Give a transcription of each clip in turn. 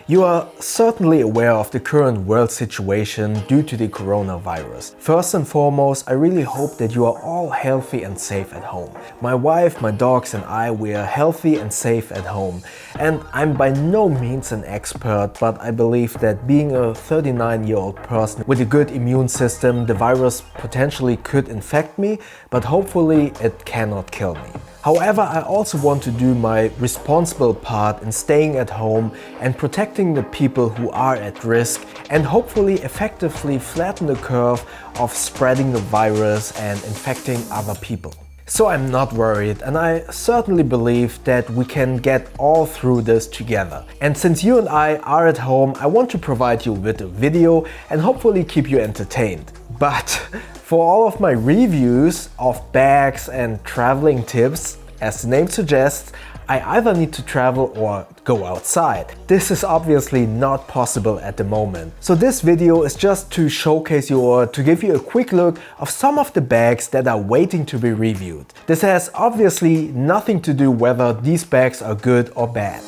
You are certainly aware of the current world situation due to the coronavirus. First and foremost, I really hope that you are all healthy and safe at home. My wife, my dogs and I, we are healthy and safe at home. And I'm by no means an expert, but I believe that being a 39-year-old person with a good immune system, the virus potentially could infect me, but hopefully it cannot kill me. However, I also want to do my responsible part in staying at home and protecting the people who are at risk and hopefully effectively flatten the curve of spreading the virus and infecting other people. So I'm not worried, and I certainly believe that we can get all through this together. And since you and I are at home, I want to provide you with a video and hopefully keep you entertained. But for all of my reviews of bags and traveling tips, as the name suggests, I either need to travel or go outside. This is obviously not possible at the moment. So this video is just to showcase you or to give you a quick look of some of the bags that are waiting to be reviewed. This has obviously nothing to do whether these bags are good or bad.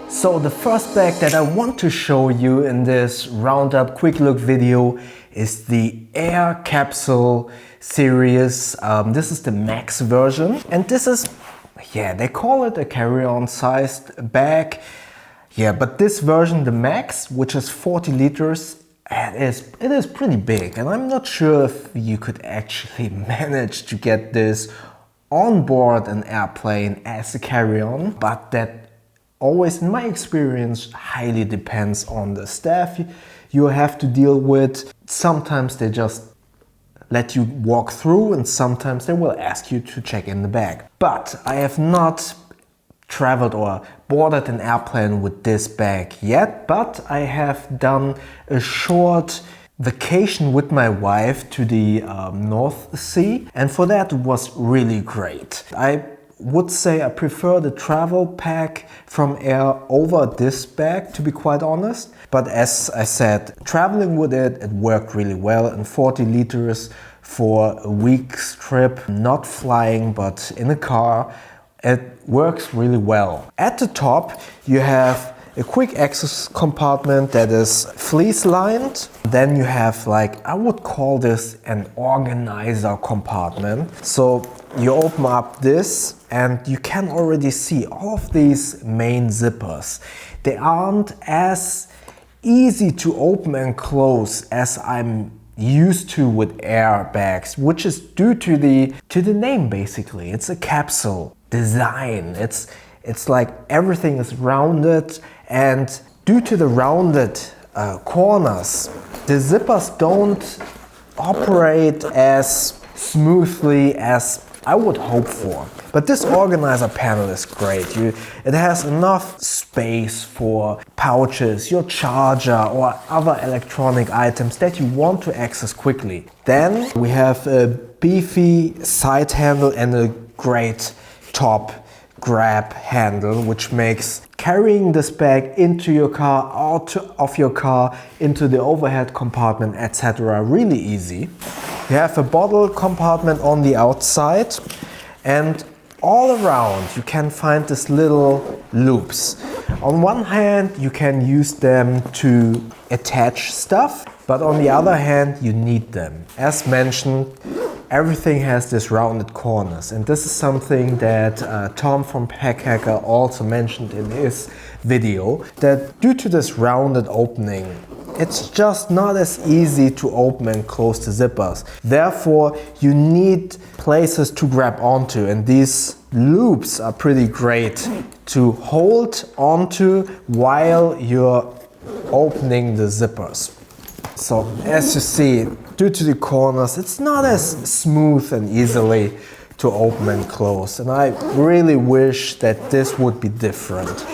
So the first bag that I want to show you in this roundup quick look video is the AER Capsule series. This is the Max version, and this is, they call it a carry-on sized bag. But this version, the Max, which is 40 liters, it is pretty big, and I'm not sure if you could actually manage to get this on board an airplane as a carry-on, but that always, in my experience, highly depends on the staff you have to deal with. Sometimes they just let you walk through, and sometimes they will ask you to check in the bag. But I have not traveled or boarded an airplane with this bag yet, but I have done a short vacation with my wife to the North Sea, and for that it was really great. I would say I prefer the travel pack from AER over this bag, to be quite honest. But as I said, traveling with it worked really well, and 40 liters for a week's trip, not flying but in a car, it works really well. At the top you have a quick access compartment that is fleece lined. Then you have, like, I would call this an organizer compartment. So you open up this and you can already see all of these main zippers. They aren't as easy to open and close as I'm used to with AER bags, which is due to the name basically. It's a capsule design. It's like everything is rounded, and due to the rounded corners, the zippers don't operate as smoothly as I would hope for. But this organizer panel is great. It has enough space for pouches, your charger or other electronic items that you want to access quickly. Then we have a beefy side handle and a great top grab handle, which makes carrying this bag into your car, out of your car, into the overhead compartment, etc. really easy. You have a bottle compartment on the outside, and all around you can find these little loops. On one hand you can use them to attach stuff, but on the other hand you need them. As mentioned, everything has these rounded corners, and this is something that Tom from Pack Hacker also mentioned in his video, that due to this rounded opening, it's just not as easy to open and close the zippers. Therefore, you need places to grab onto, and these loops are pretty great to hold onto while you're opening the zippers. So as you see, due to the corners, it's not as smooth and easily to open and close, and I really wish that this would be different.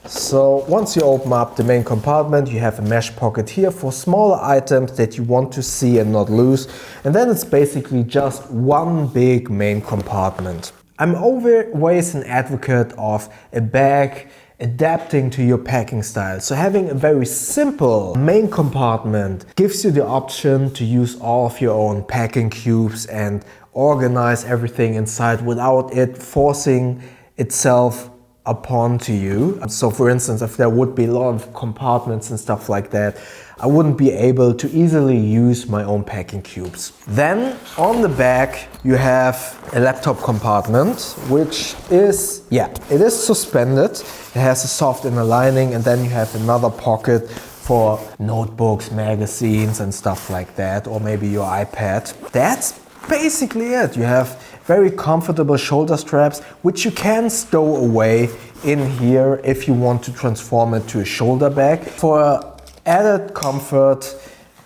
So once you open up the main compartment, you have a mesh pocket here for smaller items that you want to see and not lose, and then it's basically just one big main compartment. I'm always an advocate of a bag adapting to your packing style. So having a very simple main compartment gives you the option to use all of your own packing cubes and organize everything inside without it forcing itself upon to you. So for instance, if there would be a lot of compartments and stuff like that, I wouldn't be able to easily use my own packing cubes. Then on the back you have a laptop compartment, which is, it is suspended. It has a soft inner lining, and then you have another pocket for notebooks, magazines and stuff like that, or maybe your iPad. That's basically it. You have very comfortable shoulder straps, which you can stow away in here if you want to transform it to a shoulder bag. For added comfort,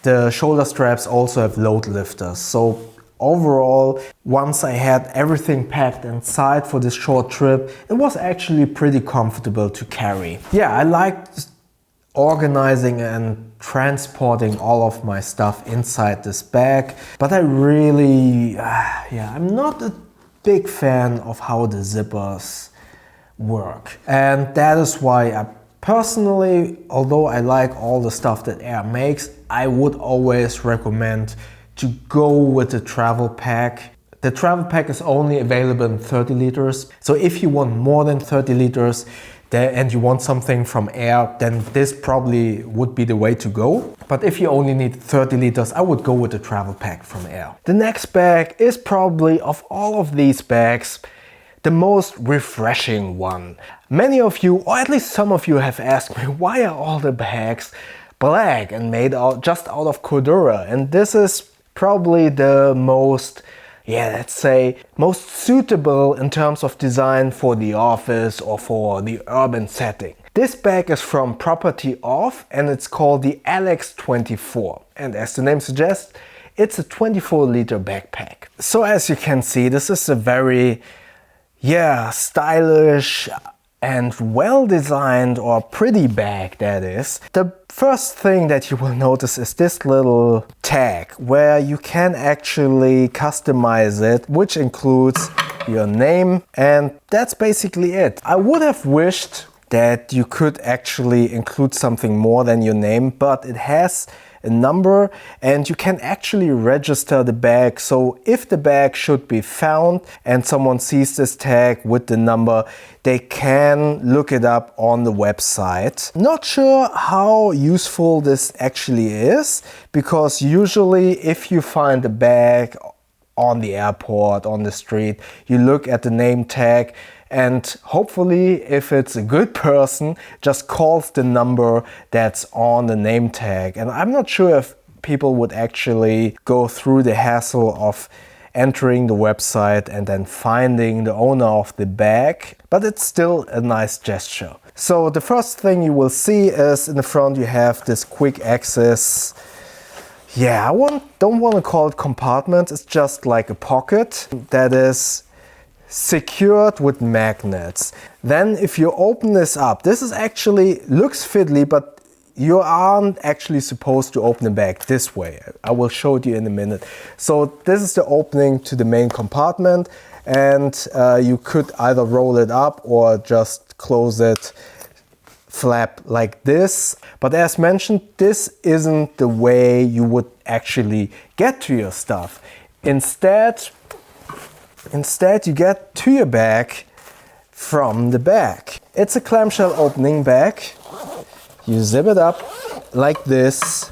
the shoulder straps also have load lifters. So overall, once I had everything packed inside for this short trip, it was actually pretty comfortable to carry. Yeah, I liked organizing and transporting all of my stuff inside this bag, but I really, I'm not a big fan of how the zippers work. And that is why I personally, although I like all the stuff that AER makes, I would always recommend to go with the travel pack. The travel pack is only available in 30 liters. So if you want more than 30 liters and you want something from AER, then this probably would be the way to go. But if you only need 30 liters, I would go with the travel pack from AER. The next bag is probably, of all of these bags, the most refreshing one. Many of you, or at least some of you, have asked me, why are all the bags black and made just out of Cordura? And this is probably the most, let's say, most suitable in terms of design for the office or for the urban setting. This bag is from Property Off and it's called the Alex 24. And as the name suggests, it's a 24-liter backpack. So as you can see, this is a very stylish and well-designed, or pretty bag, that is. The first thing that you will notice is this little tag where you can actually customize it, which includes your name, and that's basically it. I would have wished that you could actually include something more than your name, but it has a number and you can actually register the bag. So if the bag should be found and someone sees this tag with the number, they can look it up on the website. Not sure how useful this actually is, because usually if you find a bag on the airport, on the street, you look at the name tag, and hopefully, if it's a good person, just calls the number that's on the name tag. And I'm not sure if people would actually go through the hassle of entering the website and then finding the owner of the bag, but it's still a nice gesture. So the first thing you will see is in the front you have this quick access. I don't want to call it compartment, it's just like a pocket that is secured with magnets. Then if you open this up, this is actually looks fiddly, but you aren't actually supposed to open the bag this way. I will show it you in a minute. So this is the opening to the main compartment, and you could either roll it up or just close it flap like this. But as mentioned, this isn't the way you would actually get to your stuff. Instead, you get to your bag from the back. It's a clamshell opening bag. You zip it up like this,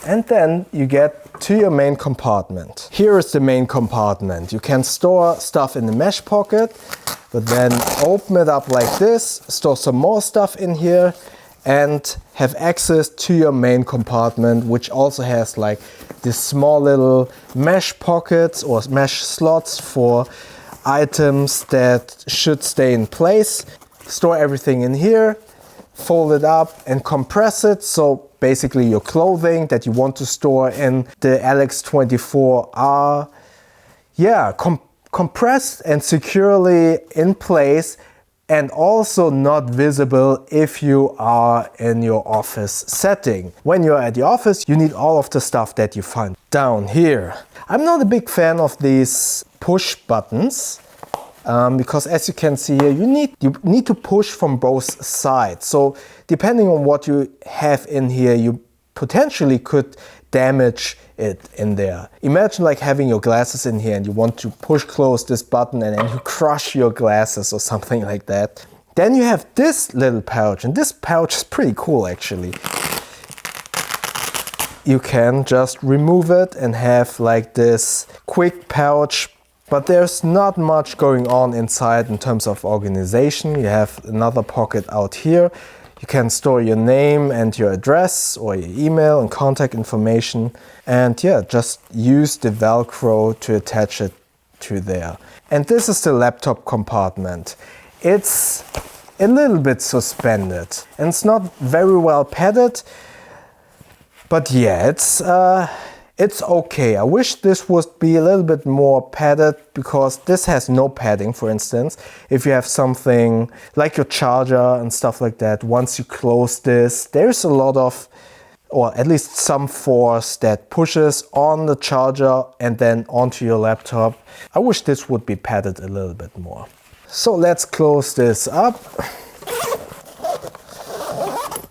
and then you get to your main compartment. Here is the main compartment. You can store stuff in the mesh pocket, but then open it up like this, store some more stuff in here, and have access to your main compartment, which also has like these small little mesh pockets or mesh slots for items that should stay in place. Store everything in here, fold it up and compress it. So basically your clothing that you want to store in the Alex 24 are compressed and securely in place, and also not visible if you are in your office setting. When you're at the office, you need all of the stuff that you find down here. I'm not a big fan of these push buttons. because as you can see here, you need to push from both sides. So depending on what you have in here, you potentially could damage it in there. Imagine like having your glasses in here and you want to push close this button and then you crush your glasses or something like that. Then you have this little pouch, and this pouch is pretty cool actually. You can just remove it and have like this quick pouch, but there's not much going on inside in terms of organization. You have another pocket out here. You can store your name and your address or your email and contact information. And yeah, just use the Velcro to attach it to there. And this is the laptop compartment. It's a little bit suspended and it's not very well padded. But yeah, it's okay. I wish this would be a little bit more padded because this has no padding, for instance. If you have something like your charger and stuff like that, once you close this, there's a lot of, or at least some force that pushes on the charger and then onto your laptop. I wish this would be padded a little bit more. So let's close this up.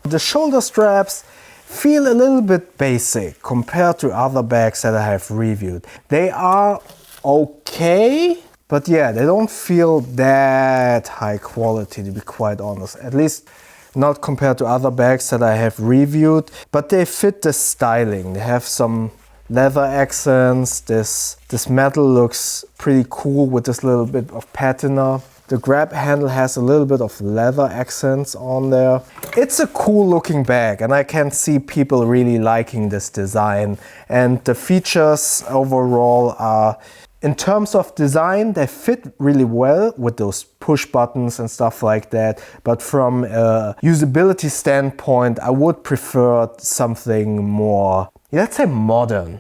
The shoulder straps feel a little bit basic compared to other bags that I have reviewed. They are okay, but yeah, they don't feel that high quality, to be quite honest. At least not compared to other bags that I have reviewed, but they fit the styling. They have some leather accents. This metal looks pretty cool with this little bit of patina. The grab handle has a little bit of leather accents on there. It's a cool looking bag and I can see people really liking this design. And the features overall are, in terms of design, they fit really well with those push buttons and stuff like that. But from a usability standpoint, I would prefer something more, let's say, modern.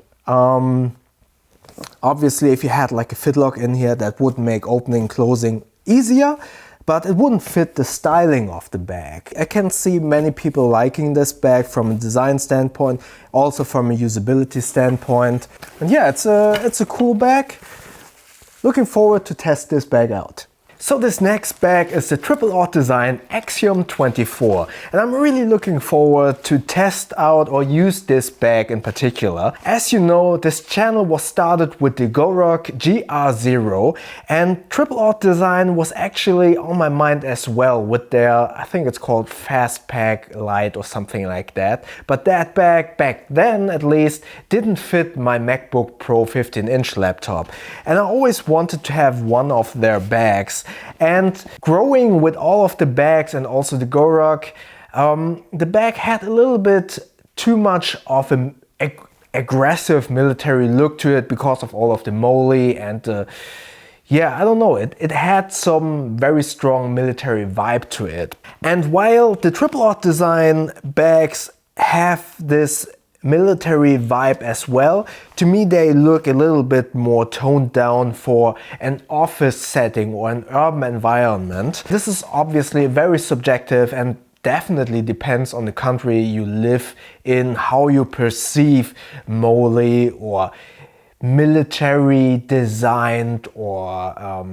Obviously, if you had like a fitlock in here, that would make opening and closing easier, but it wouldn't fit the styling of the bag. I can see many people liking this bag from a design standpoint, also from a usability standpoint. And yeah, it's a cool bag. Looking forward to test this bag out. So this next bag is the Aught Design Axiom 24, and I'm really looking forward to test out or use this bag in particular. As you know, this channel was started with the GoRock GR0, and Aught Design was actually on my mind as well with their, I think it's called Fast Pack Lite or something like that. But that bag, back then at least, didn't fit my MacBook Pro 15-inch laptop. And I always wanted to have one of their bags. And growing with all of the bags and also the GoRock, the bag had a little bit too much of an aggressive military look to it because of all of the moly and yeah, I don't know, it had some very strong military vibe to it. And while the Aught Design bags have this military vibe as well, to me they look a little bit more toned down for an office setting or an urban environment. This is obviously very subjective and definitely depends on the country you live in, how you perceive moly or military designed or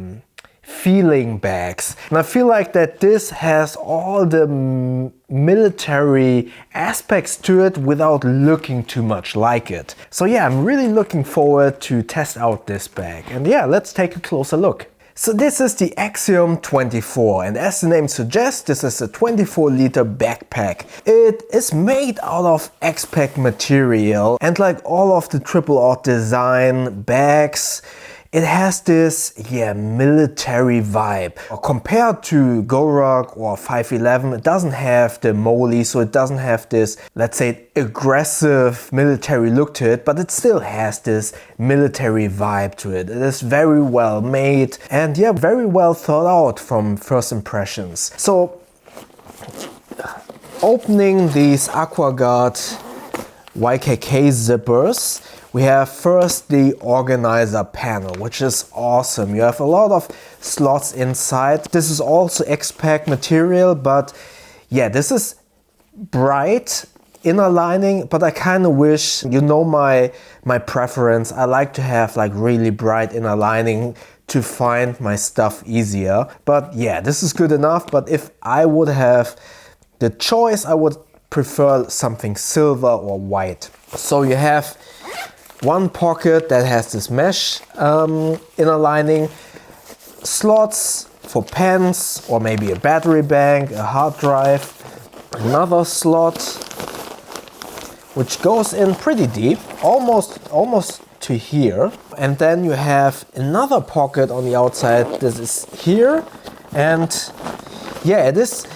feeling bags. And I feel like that this has all the military aspects to it without looking too much like it. So yeah, I'm really looking forward to test out this bag. And yeah, let's take a closer look. So this is the Axiom 24, and as the name suggests, this is a 24-liter backpack. It is made out of X-Pack material, and like all of the Aught Design bags, it has this, military vibe. Compared to GoRock or 511, it doesn't have the moly, so it doesn't have this, let's say, aggressive military look to it, but it still has this military vibe to it. It is very well made and yeah, very well thought out from first impressions. So, opening these AquaGuard YKK zippers, we have first the organizer panel, which is awesome. You have a lot of slots inside. This is also X-Pack material, but yeah, this is bright inner lining, but I kind of wish, you know, my preference. I like to have like really bright inner lining to find my stuff easier. But yeah, this is good enough. But if I would have the choice, I would prefer something silver or white. So you have one pocket that has this mesh inner lining, slots for pens or maybe a battery bank, a hard drive, another slot which goes in pretty deep, almost to here. And then you have another pocket on the outside. This is here, and yeah, this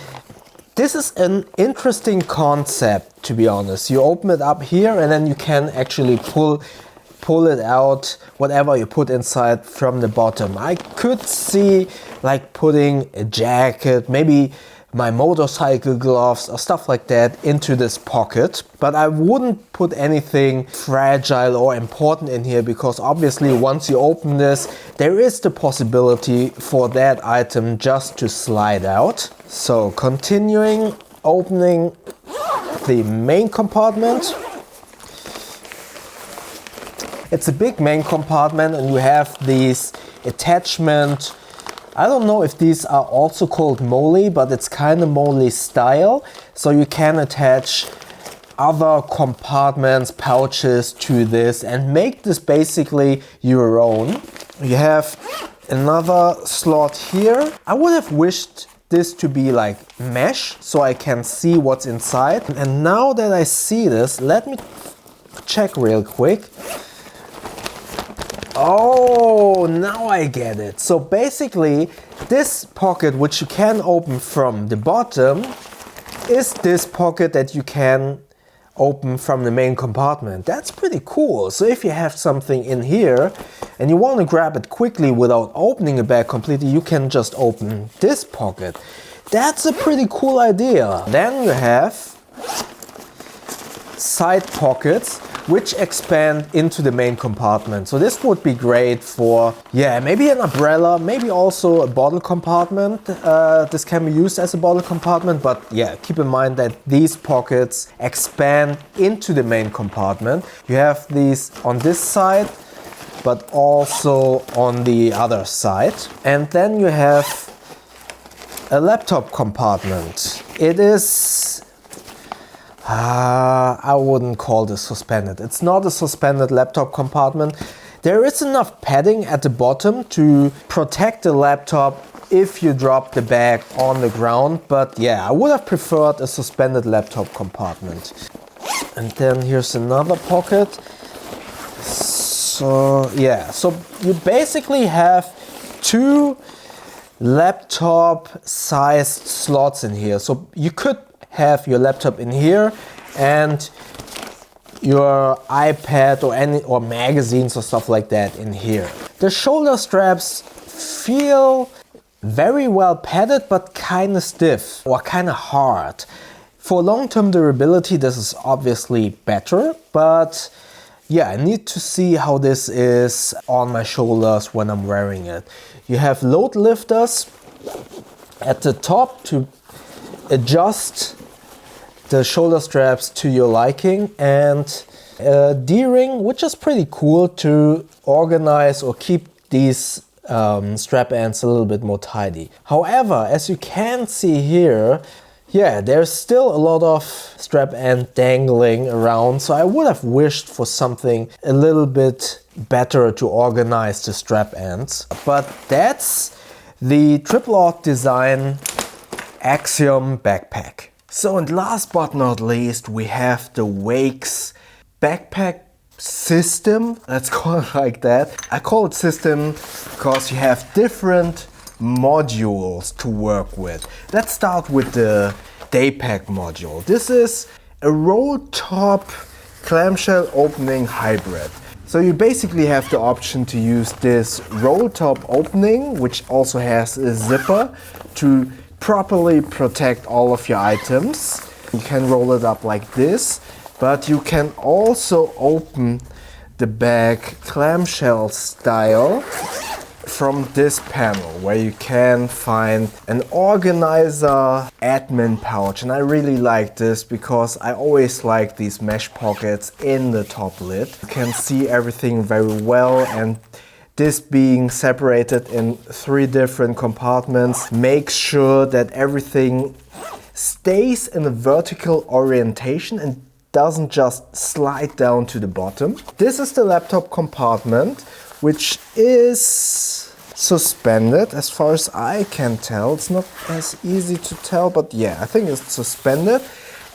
is an interesting concept, to be honest. You open it up here and then you can actually pull it out, whatever you put inside from the bottom. I could see like putting a jacket, maybe my motorcycle gloves or stuff like that into this pocket, but I wouldn't put anything fragile or important in here, because obviously once you open this, there is the possibility for that item just to slide out. So continuing, opening the main compartment. It's a big main compartment and you have these attachment. I don't know if these are also called moly, but it's kind of moly style. So you can attach other compartments, pouches to this and make this basically your own. You have another slot here. I would have wished this to be like mesh so I can see what's inside. And now that I see this, let me check real quick. Oh, now I get it. So basically, this pocket, which you can open from the bottom, is this pocket that you can open from the main compartment. That's pretty cool. So if you have something in here and you want to grab it quickly without opening the bag completely, you can just open this pocket. That's a pretty cool idea. Then you have side pockets which expand into the main compartment. So this would be great for, yeah, maybe an umbrella, maybe also a bottle compartment. This can be used as a bottle compartment, but yeah, keep in mind that these pockets expand into the main compartment. You have these on this side, but also on the other side. And then you have a laptop compartment. It is, I wouldn't call this suspended. It's not a suspended laptop compartment. There is enough padding at the bottom to protect the laptop if you drop the bag on the ground. But yeah, I would have preferred a suspended laptop compartment. And then here's another pocket. So yeah, so you basically have two laptop sized slots in here. So you could have your laptop in here and your iPad or magazines or stuff like that in here. The shoulder straps feel very well padded but kind of stiff or kind of hard. For long-term durability, this is obviously better, but yeah, I need to see how this is on my shoulders when I'm wearing it. You have load lifters at the top to adjust the shoulder straps to your liking, and a D-ring, which is pretty cool to organize or keep these strap ends a little bit more tidy. However, as you can see here, yeah, there's still a lot of strap end dangling around, so I would have wished for something a little bit better to organize the strap ends. But that's the Aught Design Axiom backpack. So, and last but not least, we have the Wayks backpack system. Let's call it like that. I call it system because you have different modules to work with. Let's start with the day pack module. This is a roll top clamshell opening hybrid. So you basically have the option to use this roll top opening, which also has a zipper to properly protect all of your items. You can roll it up like this, but you can also open the bag clamshell style from this panel where you can find an organizer admin pouch, and I really like this because I always like these mesh pockets in the top lid. You can see everything very well, and this being separated in 3 different compartments makes sure that everything stays in a vertical orientation and doesn't just slide down to the bottom. This is the laptop compartment, which is suspended as far as I can tell. It's not as easy to tell, but yeah, I think it's suspended.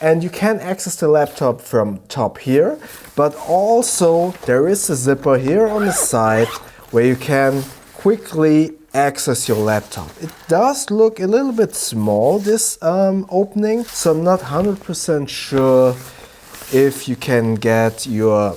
And you can access the laptop from top here, but also there is a zipper here on the side where you can quickly access your laptop. It does look a little bit small, this opening, so I'm not 100% sure if you can get your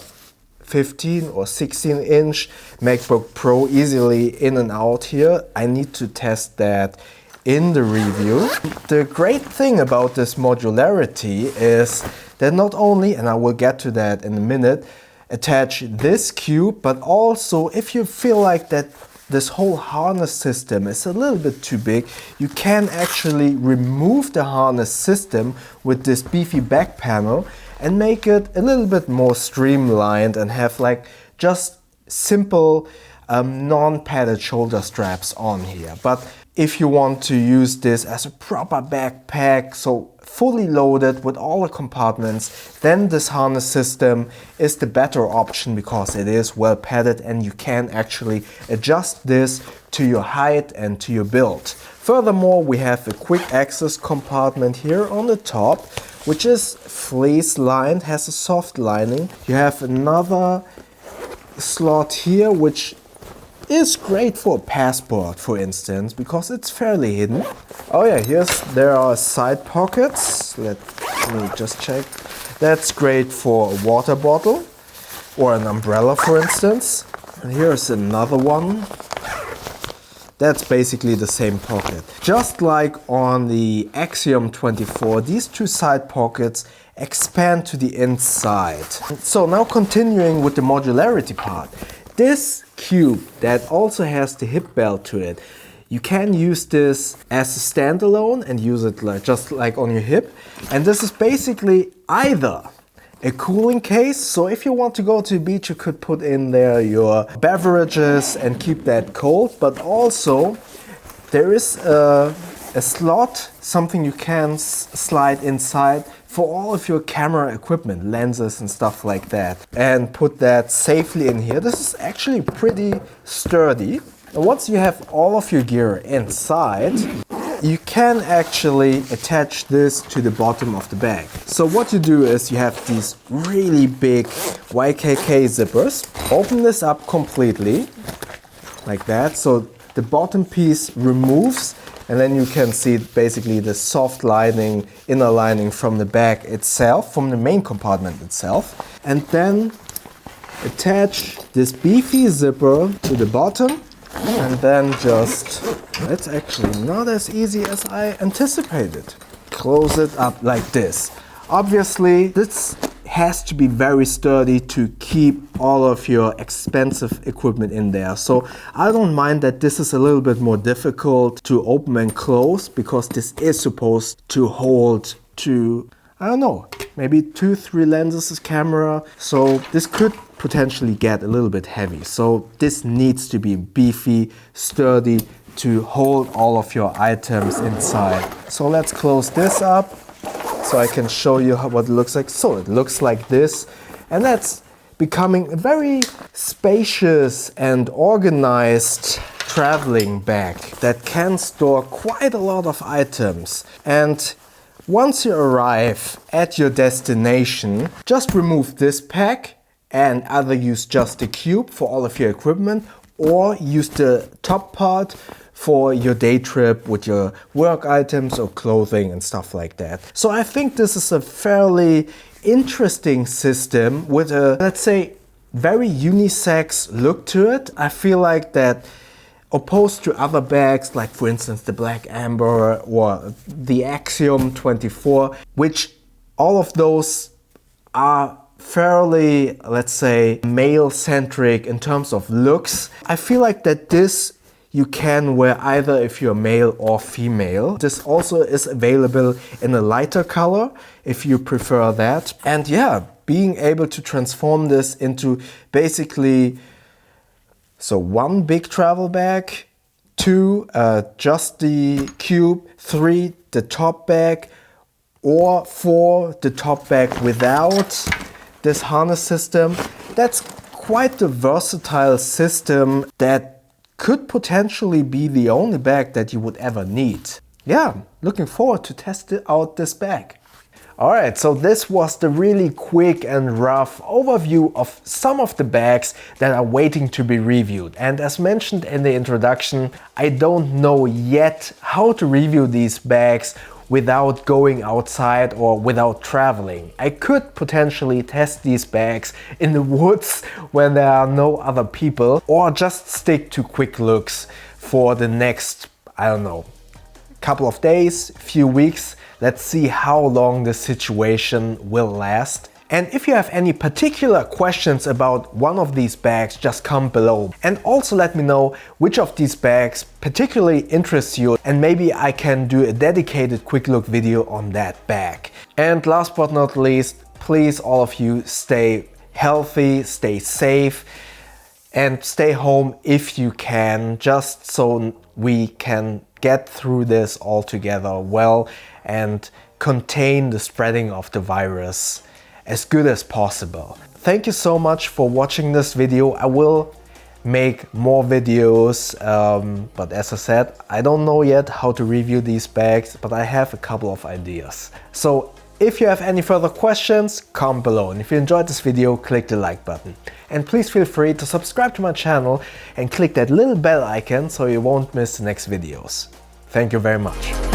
15 or 16 inch MacBook Pro easily in and out here. I need to test that in the review. The great thing about this modularity is that not only, and I will get to that in a minute, attach this cube, but also if you feel like that this whole harness system is a little bit too big, you can actually remove the harness system with this beefy back panel and make it a little bit more streamlined and have like just simple non-padded shoulder straps on here. But if you want to use this as a proper backpack, so fully loaded with all the compartments, then this harness system is the better option because it is well padded and you can actually adjust this to your height and to your build. Furthermore, we have a quick access compartment here on the top, which is fleece lined, has a soft lining. You have another slot here, which is great for a passport, for instance, because it's fairly hidden. Oh yeah, there are side pockets. Let me just check. That's great for a water bottle or an umbrella, for instance. And here's another one. That's basically the same pocket. Just like on the Axiom 24, these 2 side pockets expand to the inside. So now continuing with the modularity part. This cube that also has the hip belt to it, you can use this as a standalone and use it just like on your hip. And this is basically either a cooling case, so if you want to go to the beach, you could put in there your beverages and keep that cold, but also there is a slot, something you can slide inside for all of your camera equipment, lenses and stuff like that, and put that safely in here. This is actually pretty sturdy. And once you have all of your gear inside, you can actually attach this to the bottom of the bag. So what you do is you have these really big YKK zippers. Open this up completely, like that. So the bottom piece removes, and then you can see basically the soft lining, inner lining from the bag itself, from the main compartment itself. And then attach this beefy zipper to the bottom, and then just, it's actually not as easy as I anticipated. Close it up like this. Obviously, this has to be very sturdy to keep all of your expensive equipment in there. So I don't mind that this is a little bit more difficult to open and close, because this is supposed to hold to, I don't know, maybe 2-3 lenses camera. So this could potentially get a little bit heavy. So this needs to be beefy, sturdy to hold all of your items inside. So let's close this up so I can show you what it looks like. So it looks like this, and that's becoming a very spacious and organized traveling bag that can store quite a lot of items. And once you arrive at your destination, just remove this pack and either use just the cube for all of your equipment, or use the top part for your day trip with your work items or clothing and stuff like that. So I think this is a fairly interesting system with a, let's say, very unisex look to it. I feel like that, opposed to other bags, like for instance the Black Amber or the Axiom 24, which all of those are fairly, let's say, male-centric in terms of looks. I feel like that this you can wear either if you're male or female. This also is available in a lighter color if you prefer that. And yeah, being able to transform this into basically, so 1 big travel bag, 2 just the cube, 3 the top bag, or 4 the top bag without this harness system. That's quite a versatile system that could potentially be the only bag that you would ever need. Yeah, looking forward to test out this bag. Alright, so this was the really quick and rough overview of some of the bags that are waiting to be reviewed. And as mentioned in the introduction, I don't know yet how to review these bags without going outside or without traveling. I could potentially test these bags in the woods when there are no other people, or just stick to Quicklooks for the next, I don't know, couple of days, few weeks. Let's see how long the situation will last. And if you have any particular questions about one of these bags, just comment below. And also let me know which of these bags particularly interests you, and maybe I can do a dedicated quick look video on that bag. And last but not least, please all of you stay healthy, stay safe, and stay home if you can, just so we can get through this all together well and contain the spreading of the virus as good as possible. Thank you so much for watching this video. I will make more videos, but as I said, I don't know yet how to review these bags, but I have a couple of ideas. So if you have any further questions, comment below. And if you enjoyed this video, click the like button. And please feel free to subscribe to my channel and click that little bell icon so you won't miss the next videos. Thank you very much.